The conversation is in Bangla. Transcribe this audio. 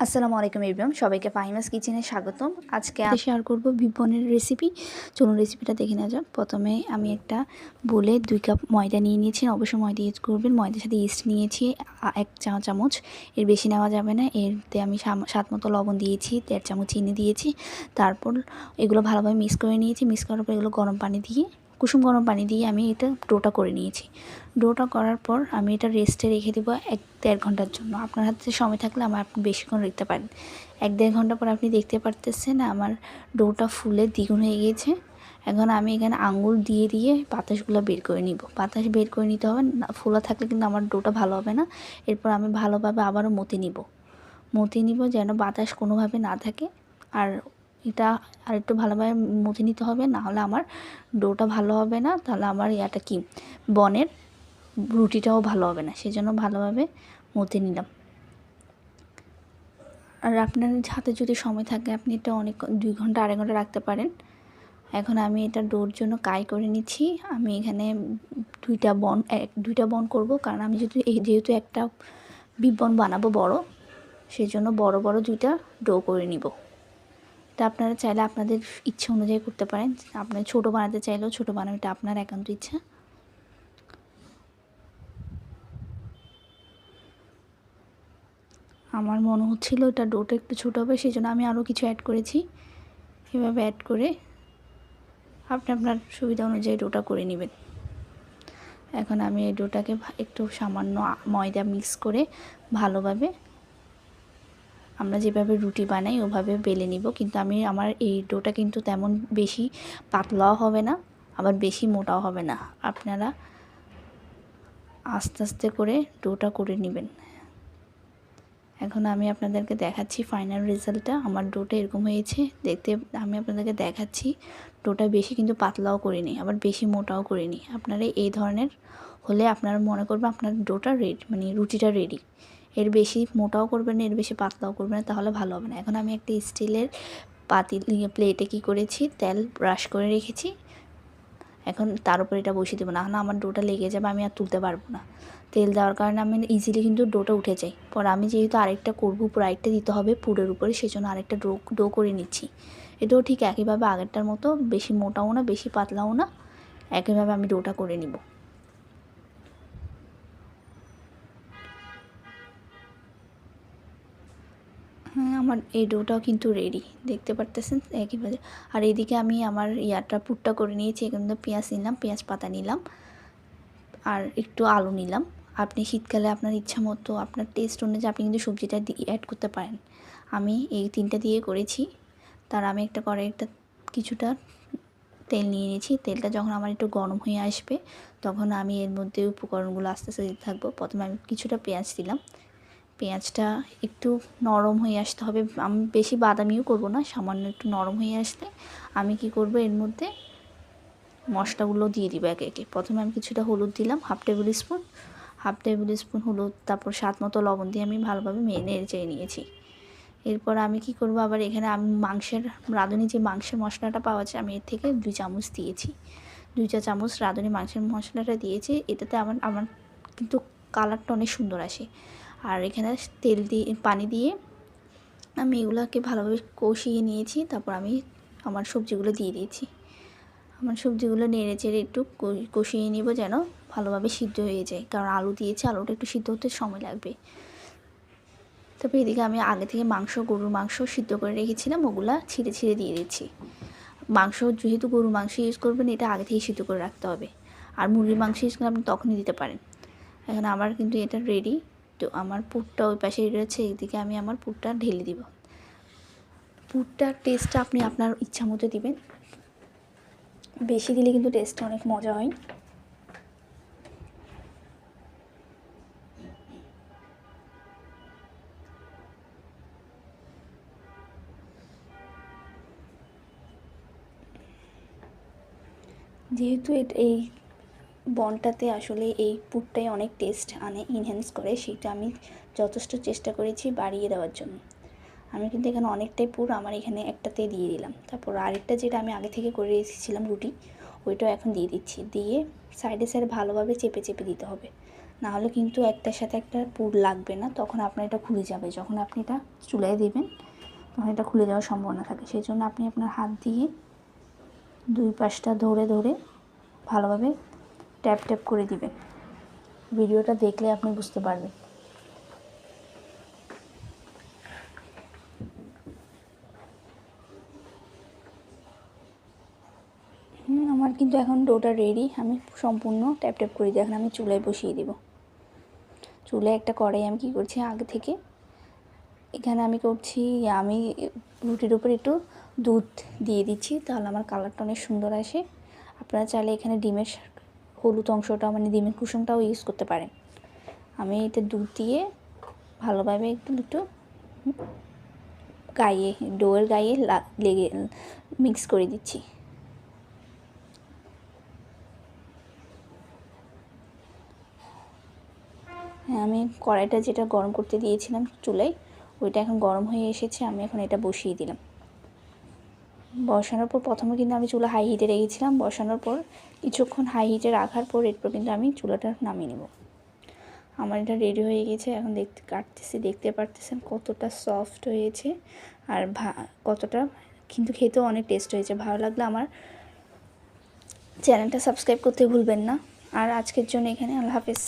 আসসালামু আলাইকুম এভরিওয়ান, সবাইকে ফাহিমাস কিচেনে স্বাগতম। আজকে শেয়ার করব বিপনের রেসিপি। চলুন রেসিপিটা দেখে নেওয়া যাক। প্রথমে আমি একটা বলে 2 কাপ ময়দা নিয়ে নিয়েছি। অবশ্যই ময়দা ইউজ করবেন। ময়দার সাথে ইস্ট নিয়েছি 1 চা চামচ, এর বেশি নেওয়া যাবে না। এরতে আমি স্বাদ মতো লবণ দিয়েছি, 1.5 চামচ চিনি দিয়েছি। তারপর এগুলো ভালোভাবে মিক্স করে নিয়েছি। মিক্স করার পর এগুলো গরম পানি দিয়ে, কুসুম গরম পানি দিয়ে আমি এটা ডোটা করে নিয়েছি। ডোটা করার পর আমি এটা রেস্টে রেখে দেবো 1-1.5 ঘন্টার জন্য। আপনার হাতে সময় থাকলে আপনি বেশিক্ষণ রাখতে পারেন। 1-1.5 ঘন্টা পর আপনি দেখতে পারতেছেন আমার ডোটা ফুলে দ্বিগুণ হয়ে গিয়েছে। এখন আমি এখানে আঙুল দিয়ে দিয়ে বাতাসগুলো বের করে নিব। বাতাস বের করে নিতে হবে, ফোলা থাকলে কিন্তু আমার ডোটা ভালো হবে না। এরপর আমি ভালোভাবে আবারও মথে নিব যেন বাতাস কোনোভাবে না থাকে। আর এটা আরেকটু ভালোভাবে মথে নিতে হবে, না হলে আমার ডোটা ভালো হবে না। তাহলে আমার বনের রুটিটাও ভালো হবে না। সেজন্য ভালোভাবে মথে নিলাম। আর আপনার হাতে যদি সময় থাকে আপনি এটা 2 ঘন্টা 2.5 ঘন্টা রাখতে পারেন। এখন আমি এটা ডোর জন্য কাই করে নিচ্ছি। আমি এখানে 2টা বন করব, কারণ আমি যেহেতু একটা বিপ বন বানাবো বড়, সেজন্য বড় বড় 2টা ডো করে নিব। এটা আপনারা চাইলে আপনাদের ইচ্ছা অনুযায়ী করতে পারেন। আপনার ছোট বানাতে চাইলেও ছোট বানানো, এটা আপনার একান্ত ইচ্ছা। আমার মনে হচ্ছিল এটা ডোটা একটু ছোটো হবে, সেই জন্য আমি আরও কিছু অ্যাড করেছি। এভাবে অ্যাড করে আপনি আপনার সুবিধা অনুযায়ী ডোটা করে নেবেন। এখন আমি এই ডোটাকে একটু সামান্য ময়দা মিক্স করে ভালোভাবে আমরা যেভাবে রুটি বানাই ওভাবে বেলে নিব। কিন্তু আমার এই ডোটা কিন্তু তেমন বেশি পাতলাও হবে না, আবার বেশি মোটাও হবে না। আপনারা আস্তে আস্তে করে ডোটা করে নেবেন। এখন আমি আপনাদেরকে দেখাচ্ছি ফাইনাল রেজাল্টটা। আমার ডোটা এরকম হয়েছে দেখতে। আমি আপনাদেরকে দেখাচ্ছি ডোটা বেশি কিন্তু পাতলাও করিনি, আবার বেশি মোটাও করিনি। আপনারা এই ধরনের হলে আপনারা মনে করবেন আপনার ডোটা রেডি, মানে রুটিটা রেডি। এর বেশি মোটাও করবেন না, এর বেশি পাতলাও করবেন না, তাহলে ভালো হবে না। এখন আমি একটা স্টিলের প্লেটে কী করেছি, তেল ব্রাশ করে রেখেছি। এখন তার উপরে এটা বসিয়ে দেবো, না হলে আমার ডোটা লেগে যাবে, আমি আর তুলতে পারবো না। তেল দেওয়ার কারণে আমি ইজিলি কিন্তু ডোটা উঠে যাই। পর আমি যেহেতু আরেকটা করবো, উপর আরেকটা দিতে হবে পুরের উপরে, সেজন্য আরেকটা ডো করে নিচ্ছি। এটাও ঠিক একইভাবে আগেরটার মতো, বেশি মোটাও না বেশি পাতলাও না, একইভাবে আমি ডোটা করে নিব। হ্যাঁ, আমার এই ডোটাও কিন্তু রেডি, দেখতে পারতেছেন একইভাবে। আর এদিকে আমি আমার পুরটা করে নিয়েছি। এখানে পেঁয়াজ নিলাম, পেঁয়াজ পাতা নিলাম, আর একটু আলু নিলাম। আপনি শীতকালে আপনার ইচ্ছা মতো আপনার টেস্ট অনুযায়ী আপনি কিন্তু সবজিটা অ্যাড করতে পারেন। আমি এই 3টা দিয়ে করেছি। আমি একটা কড়াইতে কিছুটা তেল নিয়ে নিয়েছি। তেলটা যখন আমার একটু গরম হয়ে আসবে, তখন আমি এর মধ্যে উপকরণগুলো আস্তে আস্তে দিতে থাকবো। প্রথমে আমি কিছুটা পেঁয়াজ দিলাম। পেঁয়াজটা একটু নরম হয়ে আসতে হবে, আমি বেশি বাদামিও করব না, সামান্য একটু নরম হয়ে আসলে আমি কি করব, এর মধ্যে মশলাগুলো দিয়ে দিব একে একে। প্রথমে আমি কিছুটা হলুদ দিলাম, হাফ টেবিল স্পুন হলুদ। তারপর স্বাদ মতো লবণ দিয়ে আমি ভালোভাবে নেড়ে চেড়ে নিয়েছি। এরপর আমি কি করব, আবার এখানে আমি রাঁধুনি যে মাংসের মশলাটা পাওয়া যায়, আমি এর থেকে 2 চামচ দিয়েছি। 2 চা চামচ রাঁধুনি মাংসের মশলাটা দিয়েছি। এটাতে আমার কিন্তু কালারটা অনেক সুন্দর আসে। আর এখানে পানি দিয়ে আমি এগুলোকে ভালোভাবে কষিয়ে নিয়েছি। তারপর আমি আমার সবজিগুলো দিয়ে দিয়েছি। আমার সবজিগুলো নেড়ে চেড়ে একটু কষিয়ে নিব যেন ভালোভাবে সিদ্ধ হয়ে যায়, কারণ আলু দিয়েছি, আলুটা একটু সিদ্ধ হতে সময় লাগবে। তারপর এদিকে আমি আগে থেকে গরুর মাংস সিদ্ধ করে রেখেছিলাম, ওগুলা ছিঁড়ে ছিঁড়ে দিয়ে দিচ্ছি। যেহেতু গরুর মাংস ইউজ করবেন, এটা আগে থেকে সিদ্ধ করে রাখতে হবে। আর মুরগির মাংস ইউজ করলে আপনি তখনই দিতে পারেন। এখন আমার কিন্তু এটা রেডি। তো আমার পুরটা ওই পাশে রয়েছে, এইদিকে আমি আমার পুরটা ঢেলে দিব। পুরটার টেস্টটা আপনি আপনার ইচ্ছা মতো দিবেন, বেশি দিলে কিন্তু টেস্টটা অনেক মজা হয়। যেহেতু এই বনটাতে আসলে এই পুরটাই অনেক টেস্ট এনহ্যান্স করে, সেটা আমি যথেষ্ট চেষ্টা করেছি বাড়িয়ে দেওয়ার জন্য। আমি কিন্তু এখানে অনেকটাই পুর আমার এখানে একটাতে দিয়ে দিলাম। তারপর আরেকটা যেটা আমি আগে থেকে করে রেখেছিলাম রুটি, ওইটাও এখন দিয়ে দিচ্ছি। দিয়ে সাইডে ভালোভাবে চেপে চেপে দিতে হবে, নাহলে কিন্তু একটার সাথে একটা পুর লাগবে না, তখন আপনার এটা খুলে যাবে। যখন আপনি এটা চুলায় দেবেন তখন এটা খুলে যাওয়ার সম্ভাবনা থাকে। সেই জন্য আপনি আপনার হাত দিয়ে দুই পাশটা ধরে ধরে ভালোভাবে ট্যাপ ট্যাপ করে দিবেন। ভিডিওটা দেখলে আপনি বুঝতে পারবেন। আমার কিন্তু এখন ডোটা রেডি। আমি সম্পূর্ণ ট্যাপ ট্যাপ করে দিই। এখন আমি চুলায় বসিয়ে দেব। চুলায় একটা কড়াই আমি কী করছি আগে থেকে, এখানে আমি করছি, আমি রুটির উপর একটু দুধ দিয়ে দিচ্ছি, তাহলে আমার কালারটা অনেক সুন্দর আসে। আপনারা চাইলে এখানে ডিমের হলুদ অংশটা মানে ডিমের কুসুমটাও ইউজ করতে পারেন। আমি এটা দুধ দিয়ে ভালোভাবে একটু গায়ে ডোয়ের গায়ে লেগে মিক্স করে দিচ্ছি। হ্যাঁ, আমি কড়াইটা যেটা গরম করতে দিয়েছিলাম চুলায়, ওইটা এখন গরম হয়ে এসেছে। আমি এখন এটা বসিয়ে দিলাম। বসানোর পর প্রথমে কিন্তু আমি চুলা হাই হিটে রেখেছিলাম। বসানোর পর কিছুক্ষণ হাই হিটে রাখার পর এরপর কিন্তু আমি চুলাটা নামিয়ে নেব। আমার এটা রেডি হয়ে গেছে। এখন দেখতে পারতেছেন কতটা সফট হয়েছে আর কতটা কিন্তু খেতেও অনেক টেস্ট হয়েছে। ভালো লাগলে আমার চ্যানেলটা সাবস্ক্রাইব করতে ভুলবেন না। আর আজকের জন্য এখানে আল্লাহ হাফেজ।